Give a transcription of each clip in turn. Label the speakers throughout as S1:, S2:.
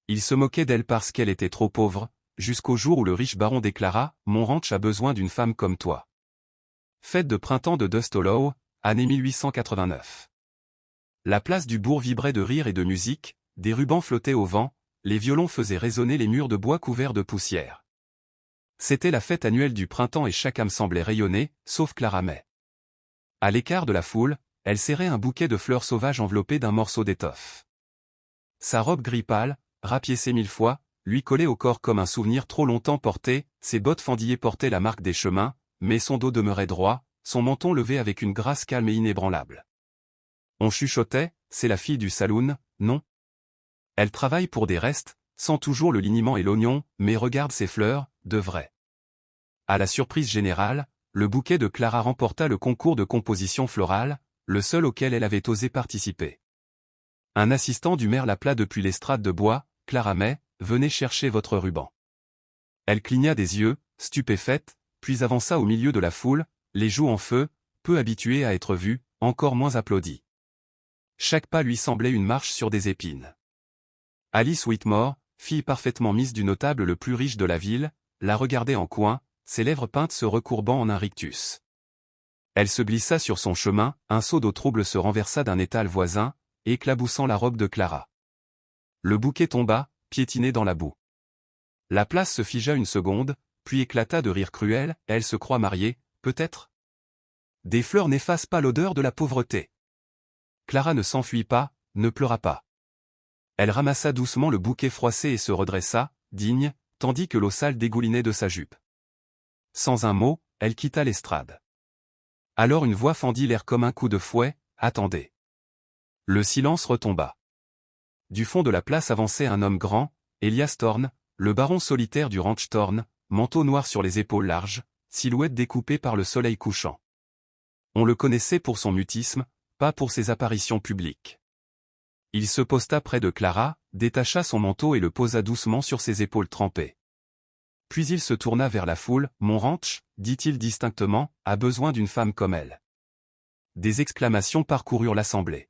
S1: Il se moquait d'elle parce qu'elle était trop pauvre, jusqu'au jour où le riche baron déclara « Mon ranch a besoin d'une femme comme toi ». Fête de printemps de Dust Hollow, année 1889. La place du bourg vibrait de rire et de musique, des rubans flottaient au vent, les violons faisaient résonner les murs de bois couverts de poussière. C'était la fête annuelle du printemps et chaque âme semblait rayonner, sauf Clara May. À l'écart de la foule, elle serrait un bouquet de fleurs sauvages enveloppé d'un morceau d'étoffe. Sa robe gris pâle, rapiécée 1000 fois, lui collait au corps comme un souvenir trop longtemps porté, ses bottes fendillées portaient la marque des chemins, mais son dos demeurait droit, son menton levé avec une grâce calme et inébranlable. On chuchotait, c'est la fille du saloon, non? Elle travaille pour des restes, sent toujours le liniment et l'oignon, mais regarde ses fleurs, de vrai. À la surprise générale, le bouquet de Clara remporta le concours de composition florale, le seul auquel elle avait osé participer. Un assistant du maire l'appela depuis l'estrade de bois, « Clara May, venez chercher votre ruban ». Elle cligna des yeux, stupéfaite, puis avança au milieu de la foule, les joues en feu, peu habituée à être vue, encore moins applaudie. Chaque pas lui semblait une marche sur des épines. Alice Whitmore, fille parfaitement mise du notable le plus riche de la ville, la regardait en coin, ses lèvres peintes se recourbant en un rictus. Elle se glissa sur son chemin, un seau d'eau trouble se renversa d'un étal voisin, éclaboussant la robe de Clara. Le bouquet tomba, piétiné dans la boue. La place se figea une seconde, puis éclata de rire cruel, elle se croit mariée, peut-être? Des fleurs n'effacent pas l'odeur de la pauvreté. Clara ne s'enfuit pas, ne pleura pas. Elle ramassa doucement le bouquet froissé et se redressa, digne, tandis que l'eau sale dégoulinait de sa jupe. Sans un mot, elle quitta l'estrade. Alors une voix fendit l'air comme un coup de fouet, « Attendez ». Le silence retomba. Du fond de la place avançait un homme grand, Elias Thorne, le baron solitaire du ranch Thorne, manteau noir sur les épaules larges, silhouette découpée par le soleil couchant. On le connaissait pour son mutisme, pas pour ses apparitions publiques. Il se posta près de Clara, détacha son manteau et le posa doucement sur ses épaules trempées. Puis il se tourna vers la foule, « Mon ranch, dit-il distinctement, a besoin d'une femme comme elle. » Des exclamations parcoururent l'assemblée.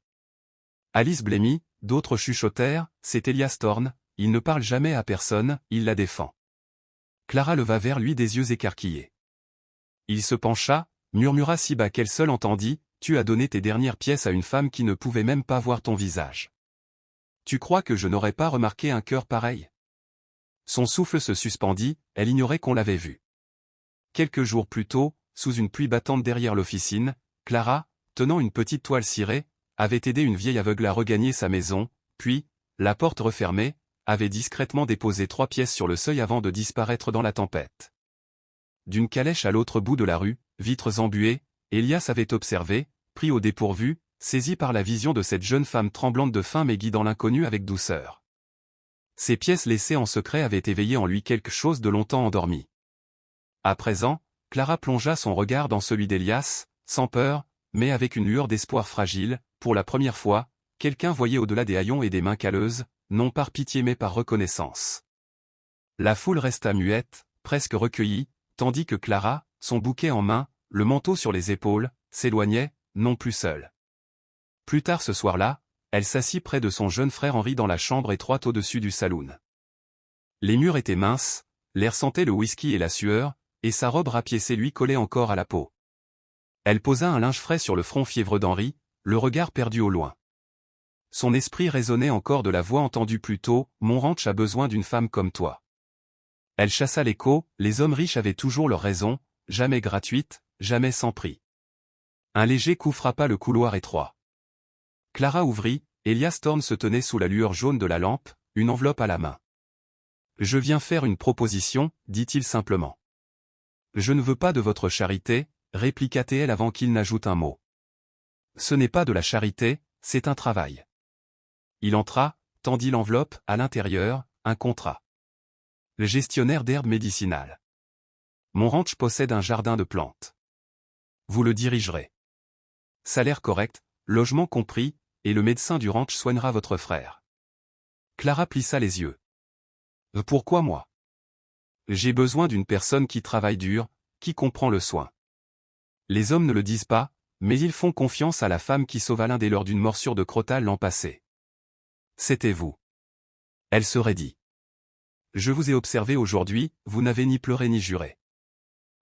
S1: Alice blêmit, d'autres chuchotèrent, « C'est Elias Thorne, il ne parle jamais à personne, il la défend. » Clara leva vers lui des yeux écarquillés. Il se pencha, murmura si bas qu'elle seule entendit, « Tu as donné tes dernières pièces à une femme qui ne pouvait même pas voir ton visage. Tu crois que je n'aurais pas remarqué un cœur pareil ?» Son souffle se suspendit, elle ignorait qu'on l'avait vu. Quelques jours plus tôt, sous une pluie battante derrière l'officine, Clara, tenant une petite toile cirée, avait aidé une vieille aveugle à regagner sa maison, puis, la porte refermée, avait discrètement déposé 3 pièces sur le seuil avant de disparaître dans la tempête. D'une calèche à l'autre bout de la rue, vitres embuées, Elias avait observé, pris au dépourvu, saisi par la vision de cette jeune femme tremblante de faim mais guidant l'inconnu avec douceur. Ces pièces laissées en secret avaient éveillé en lui quelque chose de longtemps endormi. À présent, Clara plongea son regard dans celui d'Elias, sans peur, mais avec une lueur d'espoir fragile. Pour la première fois, quelqu'un voyait au-delà des haillons et des mains calleuses, non par pitié mais par reconnaissance. La foule resta muette, presque recueillie, tandis que Clara, son bouquet en main, le manteau sur les épaules, s'éloignait, non plus seule. Plus tard ce soir-là, elle s'assit près de son jeune frère Henri dans la chambre étroite au-dessus du saloon. Les murs étaient minces, l'air sentait le whisky et la sueur, et sa robe rapiécée lui collait encore à la peau. Elle posa un linge frais sur le front fiévreux d'Henri, le regard perdu au loin. Son esprit résonnait encore de la voix entendue plus tôt, « Mon ranch a besoin d'une femme comme toi. » Elle chassa l'écho, les hommes riches avaient toujours leur raison, jamais gratuite, jamais sans prix. Un léger coup frappa le couloir étroit. Clara ouvrit, Elias Thorne se tenait sous la lueur jaune de la lampe, une enveloppe à la main. « Je viens faire une proposition, dit-il simplement. »« Je ne veux pas de votre charité, répliqua-t-elle avant qu'il n'ajoute un mot. « Ce n'est pas de la charité, c'est un travail. » Il entra, tendit l'enveloppe, à l'intérieur, un contrat. Le gestionnaire d'herbes médicinales. Mon ranch possède un jardin de plantes. Vous le dirigerez. Salaire correct, logement compris, et le médecin du ranch soignera votre frère. Clara plissa les yeux. Pourquoi moi? J'ai besoin d'une personne qui travaille dur, qui comprend le soin. Les hommes ne le disent pas, mais ils font confiance à la femme qui sauva l'un des leurs d'une morsure de crotale l'an passé. C'était vous. Elle se raidit. Je vous ai observé aujourd'hui, vous n'avez ni pleuré ni juré.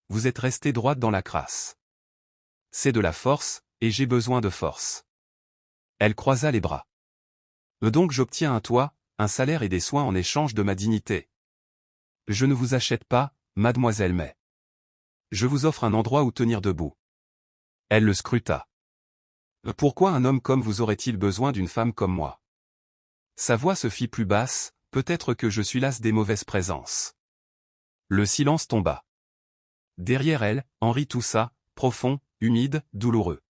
S1: Vous êtes restée droite dans la crasse. C'est de la force, et j'ai besoin de force. Elle croisa les bras. Donc j'obtiens un toit, un salaire et des soins en échange de ma dignité. Je ne vous achète pas, mademoiselle May. Je vous offre un endroit où tenir debout. Elle le scruta. Pourquoi un homme comme vous aurait-il besoin d'une femme comme moi? Sa voix se fit plus basse, peut-être que je suis lasse des mauvaises présences. Le silence tomba. Derrière elle, Henri toussa, profond, humide, douloureux.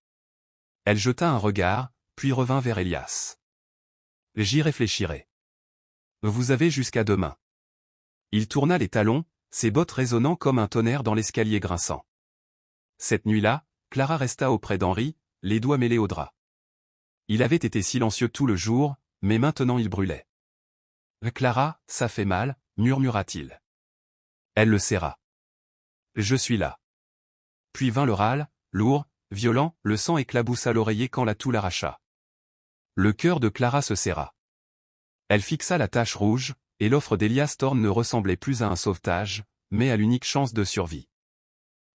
S1: Elle jeta un regard, puis revint vers Elias. J'y réfléchirai. Vous avez jusqu'à demain. Il tourna les talons, ses bottes résonnant comme un tonnerre dans l'escalier grinçant. Cette nuit-là, Clara resta auprès d'Henri, les doigts mêlés au drap. Il avait été silencieux tout le jour, mais maintenant il brûlait. Clara, ça fait mal, murmura-t-il. Elle le serra. Je suis là. Puis vint le râle, lourd, violent, le sang éclaboussa l'oreiller quand la toux l'arracha. Le cœur de Clara se serra. Elle fixa la tache rouge, et l'offre d'Elias Thorne ne ressemblait plus à un sauvetage, mais à l'unique chance de survie.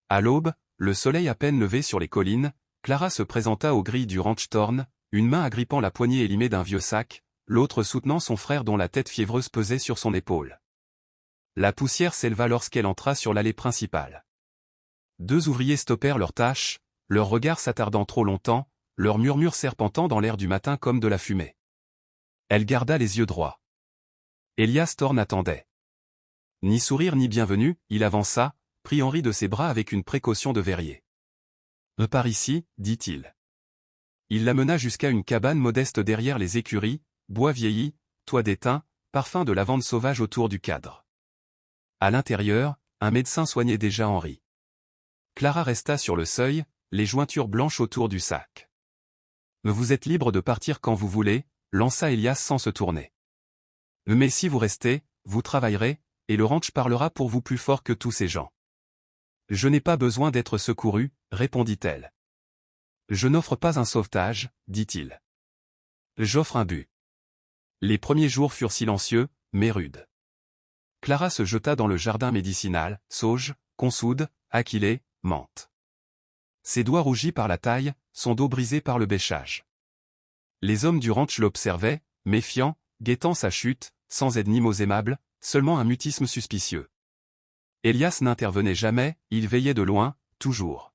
S1: À l'aube, le soleil à peine levé sur les collines, Clara se présenta aux grilles du ranch Thorne, une main agrippant la poignée élimée d'un vieux sac, l'autre soutenant son frère dont la tête fiévreuse pesait sur son épaule. La poussière s'éleva lorsqu'elle entra sur l'allée principale. Deux ouvriers stoppèrent leur tâche, leurs regards s'attardant trop longtemps, leurs murmures serpentant dans l'air du matin comme de la fumée. Elle garda les yeux droits. Elias Thorne attendait. Ni sourire ni bienvenue, il avança, prit Henri de ses bras avec une précaution de verrier. « Par ici, dit-il. » Il l'amena jusqu'à une cabane modeste derrière les écuries, bois vieilli, toit d'étain, parfum de lavande sauvage autour du cadre. À l'intérieur, un médecin soignait déjà Henri. Clara resta sur le seuil, les jointures blanches autour du sac. « Vous êtes libre de partir quand vous voulez, » lança Elias sans se tourner. « Mais si vous restez, vous travaillerez, et le ranch parlera pour vous plus fort que tous ces gens. »« Je n'ai pas besoin d'être secouru, » répondit-elle. « Je n'offre pas un sauvetage, » dit-il. « J'offre un but. » Les premiers jours furent silencieux, mais rudes. Clara se jeta dans le jardin médicinal, sauge, consoude, aquilée, menthe. Ses doigts rougis par la taille, son dos brisé par le bêchage. Les hommes du ranch l'observaient, méfiants, guettant sa chute, sans aide ni mots aimables, seulement un mutisme suspicieux. Elias n'intervenait jamais, il veillait de loin, toujours.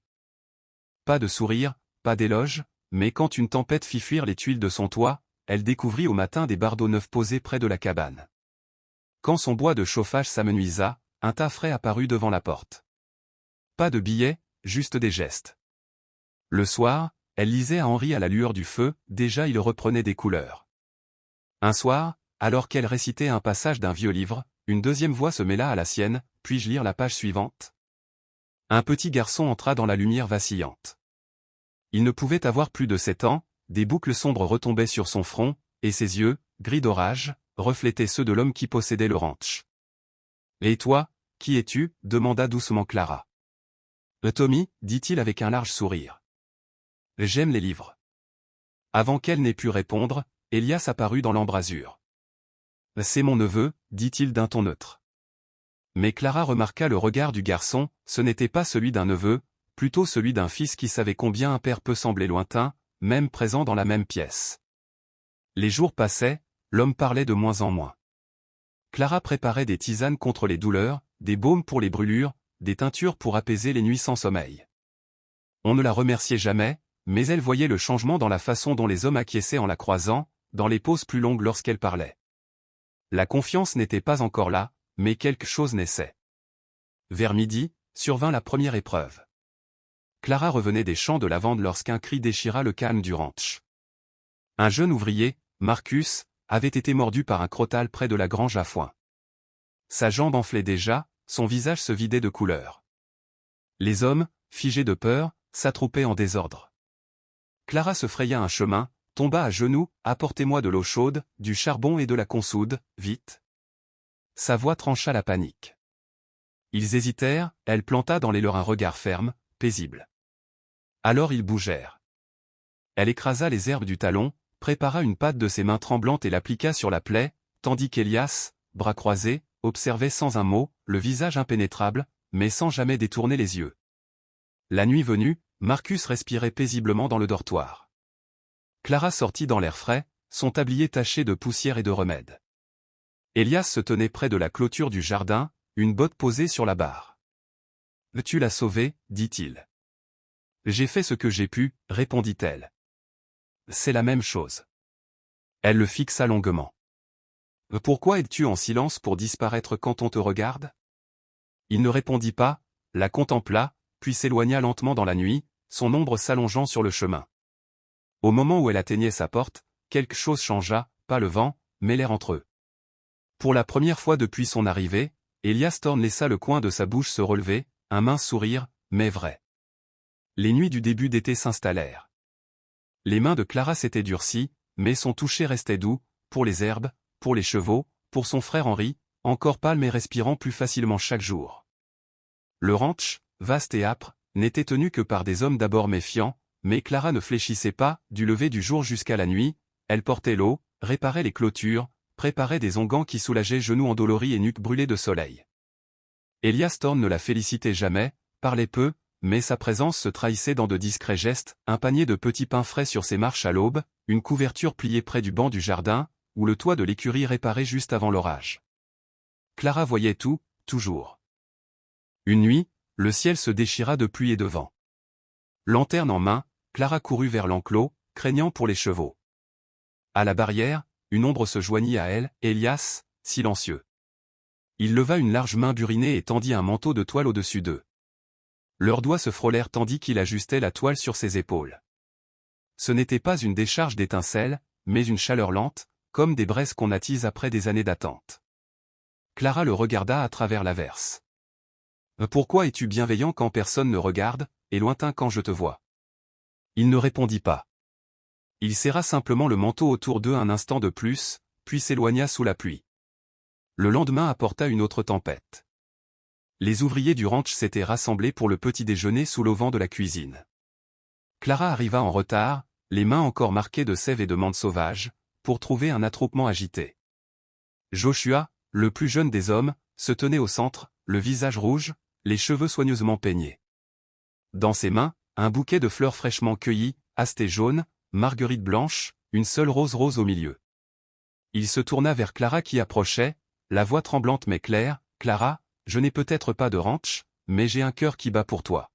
S1: Pas de sourire, pas d'éloge, mais quand une tempête fit fuir les tuiles de son toit, elle découvrit au matin des bardeaux neufs posés près de la cabane. Quand son bois de chauffage s'amenuisa, un tas frais apparut devant la porte. Pas de billets, juste des gestes. Le soir, elle lisait à Henri à la lueur du feu, déjà il reprenait des couleurs. Un soir, alors qu'elle récitait un passage d'un vieux livre, une deuxième voix se mêla à la sienne, « Puis-je lire la page suivante ?» Un petit garçon entra dans la lumière vacillante. Il ne pouvait avoir plus de 7 ans, des boucles sombres retombaient sur son front, et ses yeux, gris d'orage, reflétaient ceux de l'homme qui possédait le ranch. « Et toi, qui es-tu » demanda doucement Clara. « Tommy » dit-il avec un large sourire. « J'aime les livres. » Avant qu'elle n'ait pu répondre, Elias apparut dans l'embrasure. « C'est mon neveu » dit-il d'un ton neutre. Mais Clara remarqua le regard du garçon, ce n'était pas celui d'un neveu, plutôt celui d'un fils qui savait combien un père peut sembler lointain, même présent dans la même pièce. Les jours passaient, l'homme parlait de moins en moins. Clara préparait des tisanes contre les douleurs, des baumes pour les brûlures, des teintures pour apaiser les nuits sans sommeil. On ne la remerciait jamais, mais elle voyait le changement dans la façon dont les hommes acquiesçaient en la croisant, dans les pauses plus longues lorsqu'elle parlait. La confiance n'était pas encore là, mais quelque chose naissait. Vers midi, survint la première épreuve. Clara revenait des champs de lavande lorsqu'un cri déchira le calme du ranch. Un jeune ouvrier, Marcus, avait été mordu par un crotale près de la grange à foin. Sa jambe enflait déjà, son visage se vidait de couleur. Les hommes, figés de peur, s'attroupaient en désordre. Clara se fraya un chemin, tomba à genoux, « Apportez-moi de l'eau chaude, du charbon et de la consoude, vite !» Sa voix trancha la panique. Ils hésitèrent, elle planta dans les leurs un regard ferme, paisible. Alors ils bougèrent. Elle écrasa les herbes du talon, prépara une patte de ses mains tremblantes et l'appliqua sur la plaie, tandis qu'Elias, bras croisés, observait sans un mot, le visage impénétrable, mais sans jamais détourner les yeux. La nuit venue, Marcus respirait paisiblement dans le dortoir. Clara sortit dans l'air frais, son tablier taché de poussière et de remède. Elias se tenait près de la clôture du jardin, une botte posée sur la barre. « Tu l'as sauvé, dit-il. »« J'ai fait ce que j'ai pu, répondit-elle. »« C'est la même chose. » Elle le fixa longuement. « Pourquoi es-tu en silence pour disparaître quand on te regarde ?» Il ne répondit pas, la contempla, puis s'éloigna lentement dans la nuit, son ombre s'allongeant sur le chemin. Au moment où elle atteignait sa porte, quelque chose changea, pas le vent, mais l'air entre eux. Pour la première fois depuis son arrivée, Elias Thorne laissa le coin de sa bouche se relever, un mince sourire, mais vrai. Les nuits du début d'été s'installèrent. Les mains de Clara s'étaient durcies, mais son toucher restait doux, pour les herbes, pour les chevaux, pour son frère Henri, encore pâle mais respirant plus facilement chaque jour. Le ranch, vaste et âpre, n'était tenu que par des hommes d'abord méfiants, mais Clara ne fléchissait pas, du lever du jour jusqu'à la nuit, elle portait l'eau, réparait les clôtures, préparait des onguents qui soulageaient genoux endoloris et nuque brûlée de soleil. Elias Thorne ne la félicitait jamais, parlait peu, mais sa présence se trahissait dans de discrets gestes, un panier de petits pains frais sur ses marches à l'aube, une couverture pliée près du banc du jardin, ou le toit de l'écurie réparé juste avant l'orage. Clara voyait tout, toujours. Une nuit, le ciel se déchira de pluie et de vent. Lanterne en main, Clara courut vers l'enclos, craignant pour les chevaux. À la barrière, une ombre se joignit à elle, Elias, silencieux. Il leva une large main burinée et tendit un manteau de toile au-dessus d'eux. Leurs doigts se frôlèrent tandis qu'il ajustait la toile sur ses épaules. Ce n'était pas une décharge d'étincelles, mais une chaleur lente, comme des braises qu'on attise après des années d'attente. Clara le regarda à travers l'averse. « Pourquoi es-tu bienveillant quand personne ne regarde, et lointain quand je te vois ?» Il ne répondit pas. Il serra simplement le manteau autour d'eux un instant de plus, puis s'éloigna sous la pluie. Le lendemain apporta une autre tempête. Les ouvriers du ranch s'étaient rassemblés pour le petit déjeuner sous l'auvent de la cuisine. Clara arriva en retard, les mains encore marquées de sève et de menthe sauvage, pour trouver un attroupement agité. Joshua, le plus jeune des hommes, se tenait au centre, le visage rouge, les cheveux soigneusement peignés. Dans ses mains, un bouquet de fleurs fraîchement cueillies, astées jaunes, marguerites blanches, une seule rose au milieu. Il se tourna vers Clara qui approchait, la voix tremblante mais claire, « Clara, je n'ai peut-être pas de ranch, mais j'ai un cœur qui bat pour toi.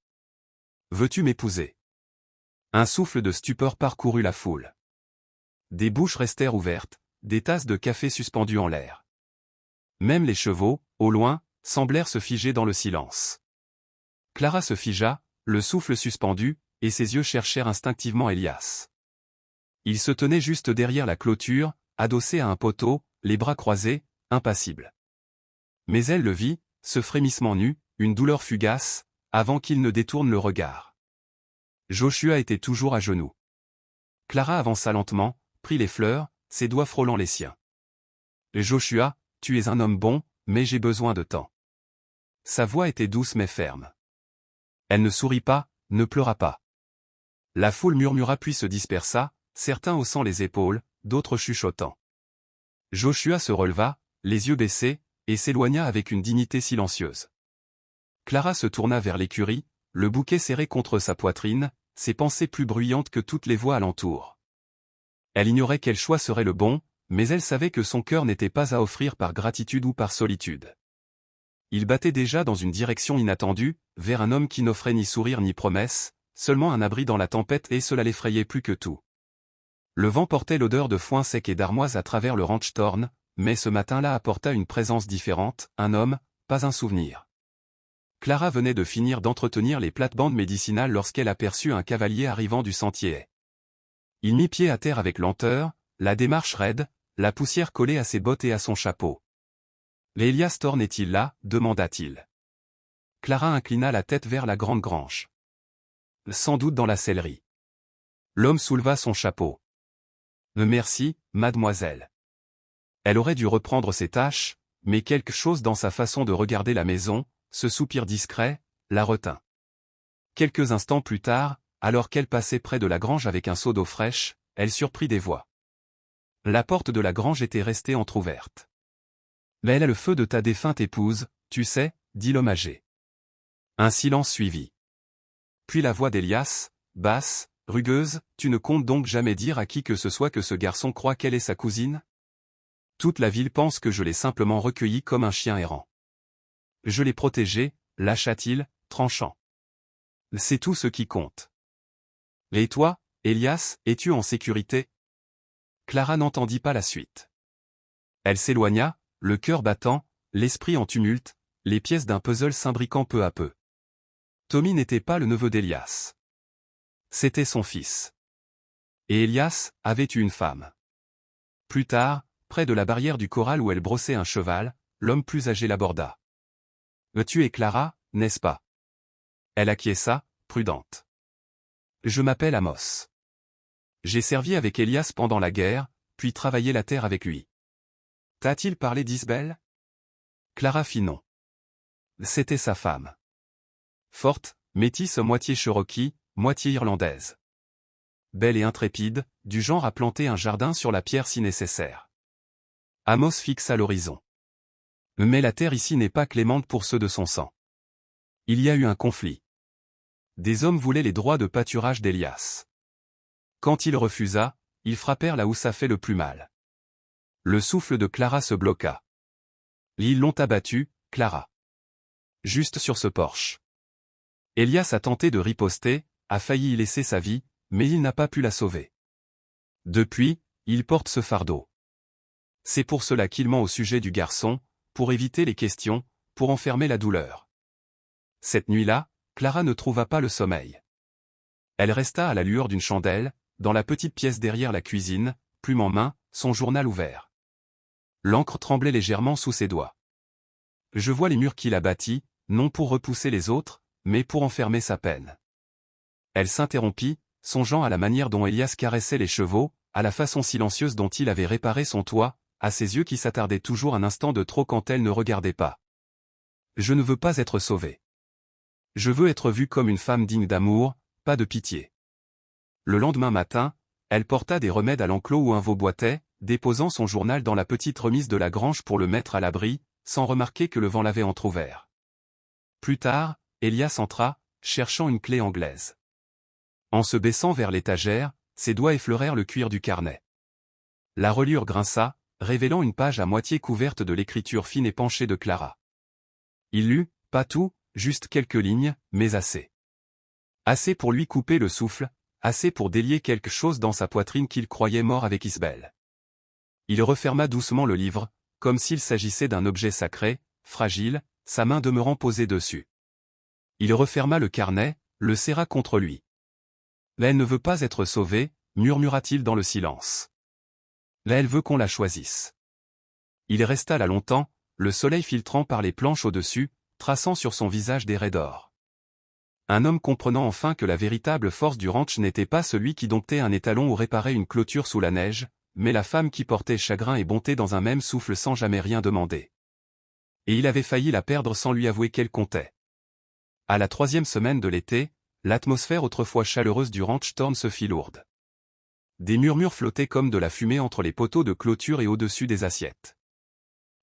S1: Veux-tu m'épouser ?» Un souffle de stupeur parcourut la foule. Des bouches restèrent ouvertes, des tasses de café suspendues en l'air. Même les chevaux, au loin, semblèrent se figer dans le silence. Clara se figea, le souffle suspendu, et ses yeux cherchèrent instinctivement Elias. Il se tenait juste derrière la clôture, adossé à un poteau, les bras croisés, impassible. Mais elle le vit, ce frémissement nu, une douleur fugace, avant qu'il ne détourne le regard. Joshua était toujours à genoux. Clara avança lentement, prit les fleurs, ses doigts frôlant les siens. « Joshua, tu es un homme bon, mais j'ai besoin de temps. » Sa voix était douce mais ferme. Elle ne sourit pas, ne pleura pas. La foule murmura puis se dispersa, certains haussant les épaules, d'autres chuchotant. Joshua se releva, les yeux baissés, et s'éloigna avec une dignité silencieuse. Clara se tourna vers l'écurie, le bouquet serré contre sa poitrine, ses pensées plus bruyantes que toutes les voix alentour. Elle ignorait quel choix serait le bon, mais elle savait que son cœur n'était pas à offrir par gratitude ou par solitude. Il battait déjà dans une direction inattendue, vers un homme qui n'offrait ni sourire ni promesse, seulement un abri dans la tempête et cela l'effrayait plus que tout. Le vent portait l'odeur de foin sec et d'armoise à travers le ranch Thorne, mais ce matin-là apporta une présence différente, un homme, pas un souvenir. Clara venait de finir d'entretenir les plates-bandes médicinales lorsqu'elle aperçut un cavalier arrivant du sentier. Il mit pied à terre avec lenteur, la démarche raide, la poussière collée à ses bottes et à son chapeau. « Elias Thorne est-il là ?» demanda-t-il. Clara inclina la tête vers la grande grange. « Sans doute dans la sellerie. » L'homme souleva son chapeau. « Merci, mademoiselle. » Elle aurait dû reprendre ses tâches, mais quelque chose dans sa façon de regarder la maison, ce soupir discret, la retint. Quelques instants plus tard, alors qu'elle passait près de la grange avec un seau d'eau fraîche, elle surprit des voix. La porte de la grange était restée entr'ouverte. Mais elle a le feu de ta défunte épouse, tu sais, dit l'homme âgé. Un silence suivit. Puis la voix d'Elias, basse, rugueuse, tu ne comptes donc jamais dire à qui que ce soit que ce garçon croit qu'elle est sa cousine? Toute la ville pense que je l'ai simplement recueilli comme un chien errant. Je l'ai protégé, lâcha-t-il, tranchant. C'est tout ce qui compte. Et toi, Elias, es-tu en sécurité? Clara n'entendit pas la suite. Elle s'éloigna, le cœur battant, l'esprit en tumulte, les pièces d'un puzzle s'imbriquant peu à peu. Tommy n'était pas le neveu d'Elias. C'était son fils. Et Elias avait eu une femme. Plus tard, près de la barrière du corral où elle brossait un cheval, l'homme plus âgé l'aborda. « Tu es Clara, n'est-ce pas ?» Elle acquiesça, prudente. « Je m'appelle Amos. J'ai servi avec Elias pendant la guerre, puis travaillé la terre avec lui. » T'a-t-il parlé d'Isbel? Clara fit non. C'était sa femme. Forte, métisse moitié cherokee, moitié irlandaise. Belle et intrépide, du genre à planter un jardin sur la pierre si nécessaire. Amos fixa l'horizon. Mais la terre ici n'est pas clémente pour ceux de son sang. Il y a eu un conflit. Des hommes voulaient les droits de pâturage d'Elias. Quand il refusa, ils frappèrent là où ça fait le plus mal. Le souffle de Clara se bloqua. Ils l'ont abattu, Clara. Juste sur ce porche. Elias a tenté de riposter, a failli y laisser sa vie, mais il n'a pas pu la sauver. Depuis, il porte ce fardeau. C'est pour cela qu'il ment au sujet du garçon, pour éviter les questions, pour enfermer la douleur. Cette nuit-là, Clara ne trouva pas le sommeil. Elle resta à la lueur d'une chandelle, dans la petite pièce derrière la cuisine, plume en main, son journal ouvert. L'encre tremblait légèrement sous ses doigts. Je vois les murs qu'il a bâtis, non pour repousser les autres, mais pour enfermer sa peine. Elle s'interrompit, songeant à la manière dont Elias caressait les chevaux, à la façon silencieuse dont il avait réparé son toit, à ses yeux qui s'attardaient toujours un instant de trop quand elle ne regardait pas. Je ne veux pas être sauvée. Je veux être vue comme une femme digne d'amour, pas de pitié. Le lendemain matin, elle porta des remèdes à l'enclos où un veau boitait, déposant son journal dans la petite remise de la grange pour le mettre à l'abri, sans remarquer que le vent l'avait entr'ouvert. Plus tard, Elias entra, cherchant une clé anglaise. En se baissant vers l'étagère, ses doigts effleurèrent le cuir du carnet. La reliure grinça, révélant une page à moitié couverte de l'écriture fine et penchée de Clara. Il lut, pas tout, juste quelques lignes, mais assez. Assez pour lui couper le souffle, assez pour délier quelque chose dans sa poitrine qu'il croyait mort avec Isbel. Il referma doucement le livre, comme s'il s'agissait d'un objet sacré, fragile, sa main demeurant posée dessus. Il referma le carnet, le serra contre lui. « Elle ne veut pas être sauvée, murmura-t-il dans le silence. Là elle veut qu'on la choisisse. » Il resta là longtemps, le soleil filtrant par les planches au-dessus, traçant sur son visage des raies d'or. Un homme comprenant enfin que la véritable force du ranch n'était pas celui qui domptait un étalon ou réparait une clôture sous la neige, mais la femme qui portait chagrin et bonté dans un même souffle sans jamais rien demander. Et il avait failli la perdre sans lui avouer qu'elle comptait. À la 3e semaine de l'été, l'atmosphère autrefois chaleureuse du ranch Thorne se fit lourde. Des murmures flottaient comme de la fumée entre les poteaux de clôture et au-dessus des assiettes.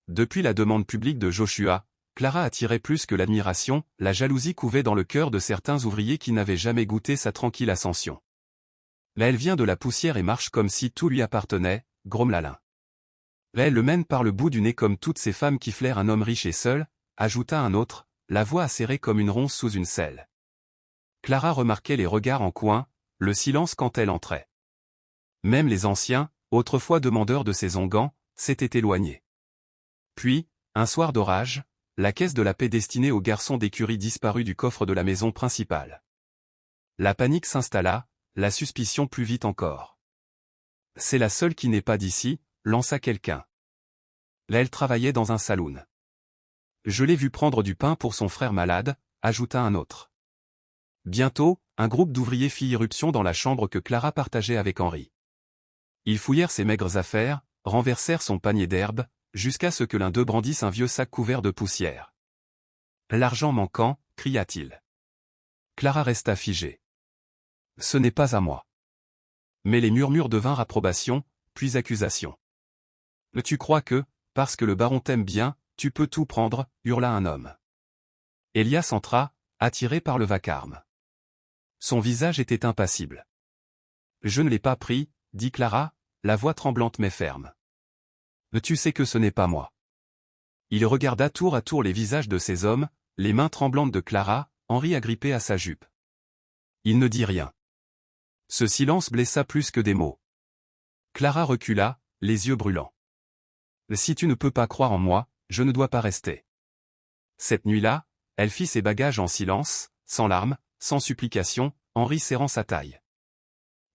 S1: Depuis la demande publique de Joshua, Clara attirait plus que l'admiration, la jalousie couvait dans le cœur de certains ouvriers qui n'avaient jamais goûté sa tranquille ascension. Là elle vient de la poussière et marche comme si tout lui appartenait, grommela l'un. Là elle le mène par le bout du nez comme toutes ces femmes qui flairent un homme riche et seul, ajouta un autre, la voix acérée comme une ronce sous une selle. Clara remarquait les regards en coin, le silence quand elle entrait. Même les anciens, autrefois demandeurs de ses onguents, s'étaient éloignés. Puis, un soir d'orage, la caisse de la paix destinée aux garçons d'écurie disparut du coffre de la maison principale. La panique s'installa, la suspicion plus vite encore. C'est la seule qui n'est pas d'ici, lança quelqu'un. Là elle travaillait dans un saloon. Je l'ai vu prendre du pain pour son frère malade, ajouta un autre. Bientôt, un groupe d'ouvriers fit irruption dans la chambre que Clara partageait avec Henri. Ils fouillèrent ses maigres affaires, renversèrent son panier d'herbes, jusqu'à ce que l'un d'eux brandisse un vieux sac couvert de poussière. « L'argent manquant, cria-t-il. Clara resta figée. « Ce n'est pas à moi. » Mais les murmures devinrent approbation, puis accusation. Tu crois que, parce que le baron t'aime bien, tu peux tout prendre, hurla un homme. Elias entra, attiré par le vacarme. Son visage était impassible. Je ne l'ai pas pris, dit Clara, la voix tremblante mais ferme. Tu sais que ce n'est pas moi. Il regarda tour à tour les visages de ces hommes, les mains tremblantes de Clara, Henri agrippé à sa jupe. Il ne dit rien. Ce silence blessa plus que des mots. Clara recula, les yeux brûlants. Si tu ne peux pas croire en moi, je ne dois pas rester. Cette nuit-là, elle fit ses bagages en silence, sans larmes, sans supplication, Henri serrant sa taille.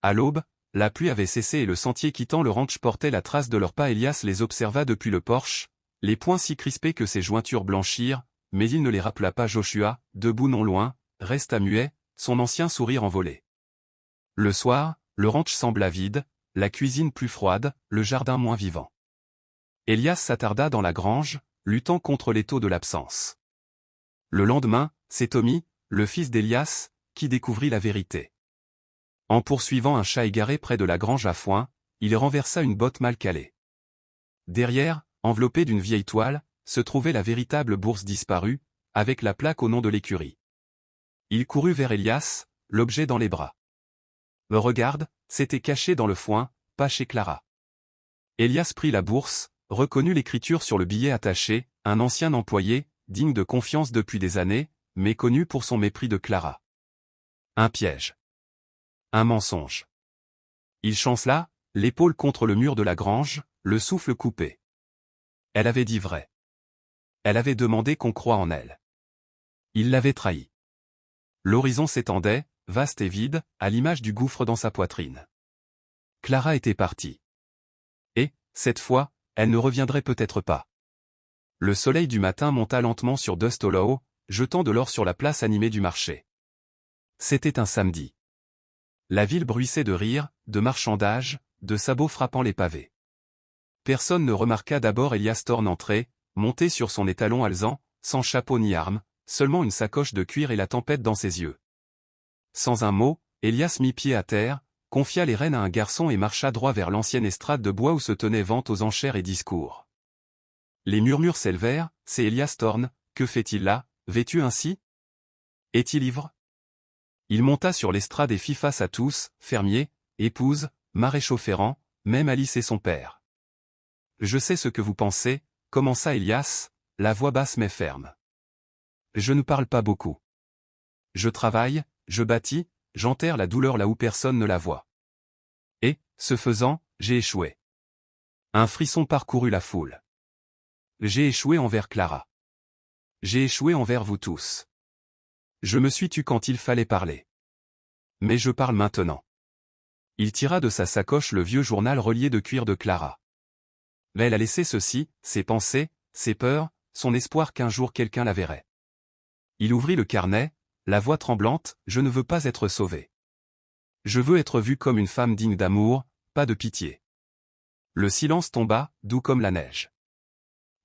S1: À l'aube, la pluie avait cessé et le sentier quittant le ranch portait la trace de leurs pas. Elias les observa depuis le porche, les poings si crispés que ses jointures blanchirent, mais il ne les rappela pas. Joshua, debout non loin, resta muet, son ancien sourire envolé. Le soir, le ranch sembla vide, la cuisine plus froide, le jardin moins vivant. Elias s'attarda dans la grange, luttant contre l'étau de l'absence. Le lendemain, c'est Tommy, le fils d'Elias, qui découvrit la vérité. En poursuivant un chat égaré près de la grange à foin, il renversa une botte mal calée. Derrière, enveloppée d'une vieille toile, se trouvait la véritable bourse disparue, avec la plaque au nom de l'écurie. Il courut vers Elias, l'objet dans les bras. Regarde, c'était caché dans le foin, pas chez Clara. Elias prit la bourse, reconnut l'écriture sur le billet attaché, un ancien employé, digne de confiance depuis des années, mais connu pour son mépris de Clara. Un piège. Un mensonge. Il chancela, l'épaule contre le mur de la grange, le souffle coupé. Elle avait dit vrai. Elle avait demandé qu'on croie en elle. Il l'avait trahi. L'horizon s'étendait, vaste et vide, à l'image du gouffre dans sa poitrine. Clara était partie. Et, cette fois, elle ne reviendrait peut-être pas. Le soleil du matin monta lentement sur Dust Hollow, jetant de l'or sur la place animée du marché. C'était un samedi. La ville bruissait de rires, de marchandages, de sabots frappant les pavés. Personne ne remarqua d'abord Elias Thorne entrer, monté sur son étalon alezan, sans chapeau ni arme, seulement une sacoche de cuir et la tempête dans ses yeux. Sans un mot, Elias mit pied à terre, confia les rênes à un garçon et marcha droit vers l'ancienne estrade de bois où se tenaient ventes aux enchères et discours. Les murmures s'élevèrent, c'est Elias Thorne, que fait-il là, vêtu ainsi? Est-il ivre? Il monta sur l'estrade et fit face à tous, fermiers, épouses, maréchaux ferrants, même Alice et son père. Je sais ce que vous pensez, commença Elias, la voix basse mais ferme. Je ne parle pas beaucoup. Je travaille, je bâtis, j'enterre la douleur là où personne ne la voit. Et, ce faisant, j'ai échoué. Un frisson parcourut la foule. J'ai échoué envers Clara. J'ai échoué envers vous tous. Je me suis tu quand il fallait parler. Mais je parle maintenant. Il tira de sa sacoche le vieux journal relié de cuir de Clara. Mais elle a laissé ceci, ses pensées, ses peurs, son espoir qu'un jour quelqu'un la verrait. Il ouvrit le carnet, la voix tremblante, je ne veux pas être sauvé. Je veux être vu comme une femme digne d'amour, pas de pitié. Le silence tomba, doux comme la neige.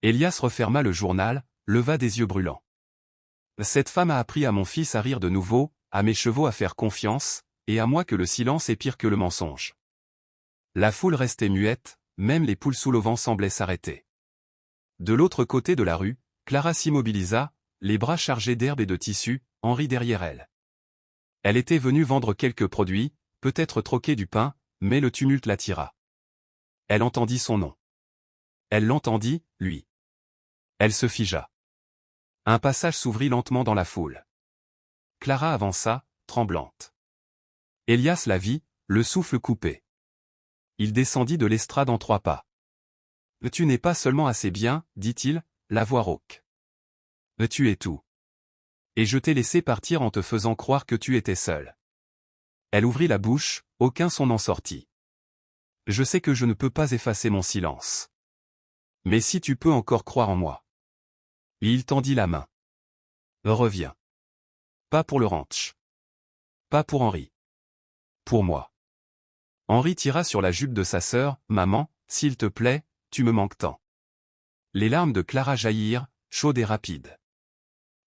S1: Elias referma le journal, leva des yeux brûlants. Cette femme a appris à mon fils à rire de nouveau, à mes chevaux à faire confiance, et à moi que le silence est pire que le mensonge. La foule restait muette, même les poules sous l'auvent semblaient s'arrêter. De l'autre côté de la rue, Clara s'immobilisa, les bras chargés d'herbe et de tissu, Henri derrière elle. Elle était venue vendre quelques produits, peut-être troquer du pain, mais le tumulte l'attira. Elle entendit son nom. Elle l'entendit, lui. Elle se figea. Un passage s'ouvrit lentement dans la foule. Clara avança, tremblante. Elias la vit, le souffle coupé. Il descendit de l'estrade en 3 pas. « Tu n'es pas seulement assez bien, dit-il, la voix rauque. Tu es tout. Et je t'ai laissé partir en te faisant croire que tu étais seul. » Elle ouvrit la bouche, aucun son n'en sortit. « Je sais que je ne peux pas effacer mon silence. Mais si tu peux encore croire en moi. » Et il tendit la main. « Reviens. Pas pour le ranch. Pas pour Henri. Pour moi. » Henri tira sur la jupe de sa sœur, « Maman, s'il te plaît, tu me manques tant. » Les larmes de Clara jaillirent, chaudes et rapides.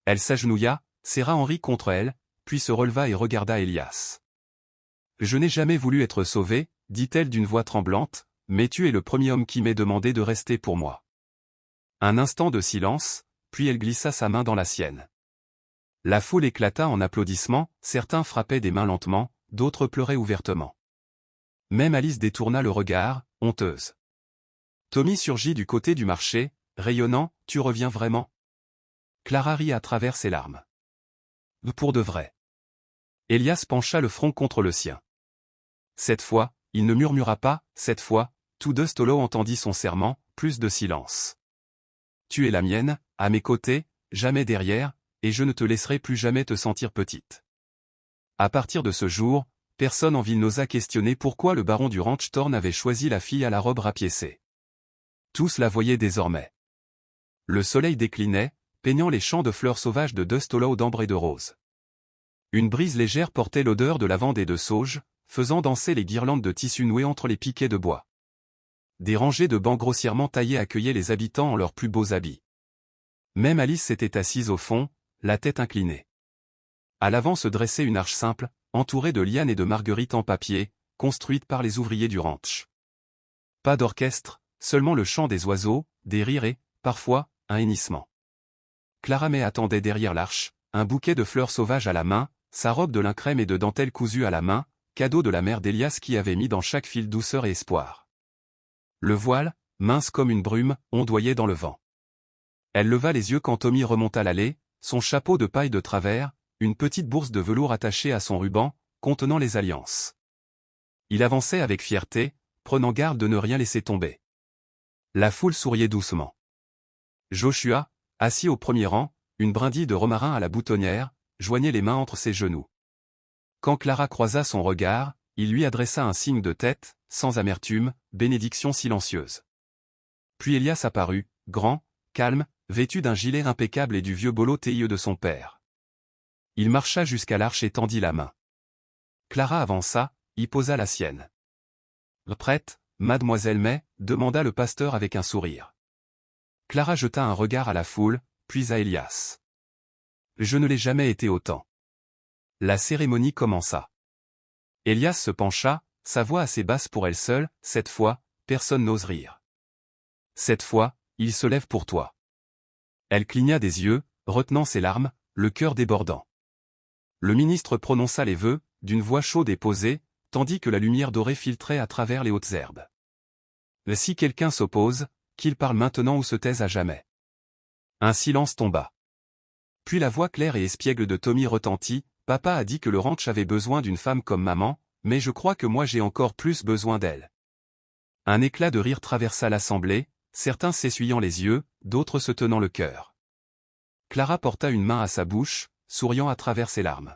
S1: Elle s'agenouilla, serra Henri contre elle, puis se releva et regarda Elias. « Je n'ai jamais voulu être sauvée, dit-elle d'une voix tremblante, mais tu es le premier homme qui m'ait demandé de rester pour moi. » Un instant de silence, puis elle glissa sa main dans la sienne. La foule éclata en applaudissements, certains frappaient des mains lentement, d'autres pleuraient ouvertement. Même Alice détourna le regard, honteuse. Tommy surgit du côté du marché, rayonnant, « Tu reviens vraiment ?» Clara rit à travers ses larmes. « Pour de vrai. » Elias pencha le front contre le sien. Cette fois, il ne murmura pas, cette fois, tout Dust Hollow entendit son serment, plus de silence. « Tu es la mienne, à mes côtés, jamais derrière, et je ne te laisserai plus jamais te sentir petite. » À partir de ce jour, personne en ville n'osa questionner pourquoi le baron du ranch Thorn avait choisi la fille à la robe rapiécée. Tous la voyaient désormais. Le soleil déclinait, peignant les champs de fleurs sauvages de Dust Hollow d'ambre et de rose. Une brise légère portait l'odeur de lavande et de sauge, faisant danser les guirlandes de tissu nouées entre les piquets de bois. Des rangées de bancs grossièrement taillés accueillaient les habitants en leurs plus beaux habits. Même Alice s'était assise au fond, la tête inclinée. À l'avant se dressait une arche simple, entourée de lianes et de marguerites en papier, construite par les ouvriers du ranch. Pas d'orchestre, seulement le chant des oiseaux, des rires et, parfois, un hennissement. Clara May attendait derrière l'arche, un bouquet de fleurs sauvages à la main, sa robe de lin crème et de dentelle cousue à la main, cadeau de la mère d'Elias qui avait mis dans chaque fil douceur et espoir. Le voile, mince comme une brume, ondoyait dans le vent. Elle leva les yeux quand Tommy remonta l'allée, son chapeau de paille de travers, une petite bourse de velours attachée à son ruban, contenant les alliances. Il avançait avec fierté, prenant garde de ne rien laisser tomber. La foule souriait doucement. Joshua, assis au premier rang, une brindille de romarin à la boutonnière, joignait les mains entre ses genoux. Quand Clara croisa son regard, il lui adressa un signe de tête, sans amertume, bénédiction silencieuse. Puis Elias apparut, grand, calme, vêtu d'un gilet impeccable et du vieux bolo tailleux de son père. Il marcha jusqu'à l'arche et tendit la main. Clara avança, y posa la sienne. « Prête, mademoiselle May ?» demanda le pasteur avec un sourire. Clara jeta un regard à la foule, puis à Elias. « Je ne l'ai jamais été autant. » La cérémonie commença. Elias se pencha, sa voix assez basse pour elle seule, « Cette fois, personne n'ose rire. Cette fois, il se lève pour toi. » Elle cligna des yeux, retenant ses larmes, le cœur débordant. Le ministre prononça les vœux, d'une voix chaude et posée, tandis que la lumière dorée filtrait à travers les hautes herbes. Si quelqu'un s'oppose, qu'il parle maintenant ou se taise à jamais. Un silence tomba. Puis la voix claire et espiègle de Tommy retentit, « Papa a dit que le ranch avait besoin d'une femme comme maman, mais je crois que moi j'ai encore plus besoin d'elle. » Un éclat de rire traversa l'assemblée, certains s'essuyant les yeux, d'autres se tenant le cœur. Clara porta une main à sa bouche, souriant à travers ses larmes.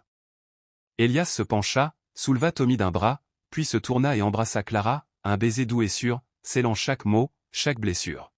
S1: Elias se pencha, souleva Tommy d'un bras, puis se tourna et embrassa Clara, un baiser doux et sûr, scellant chaque mot, chaque blessure.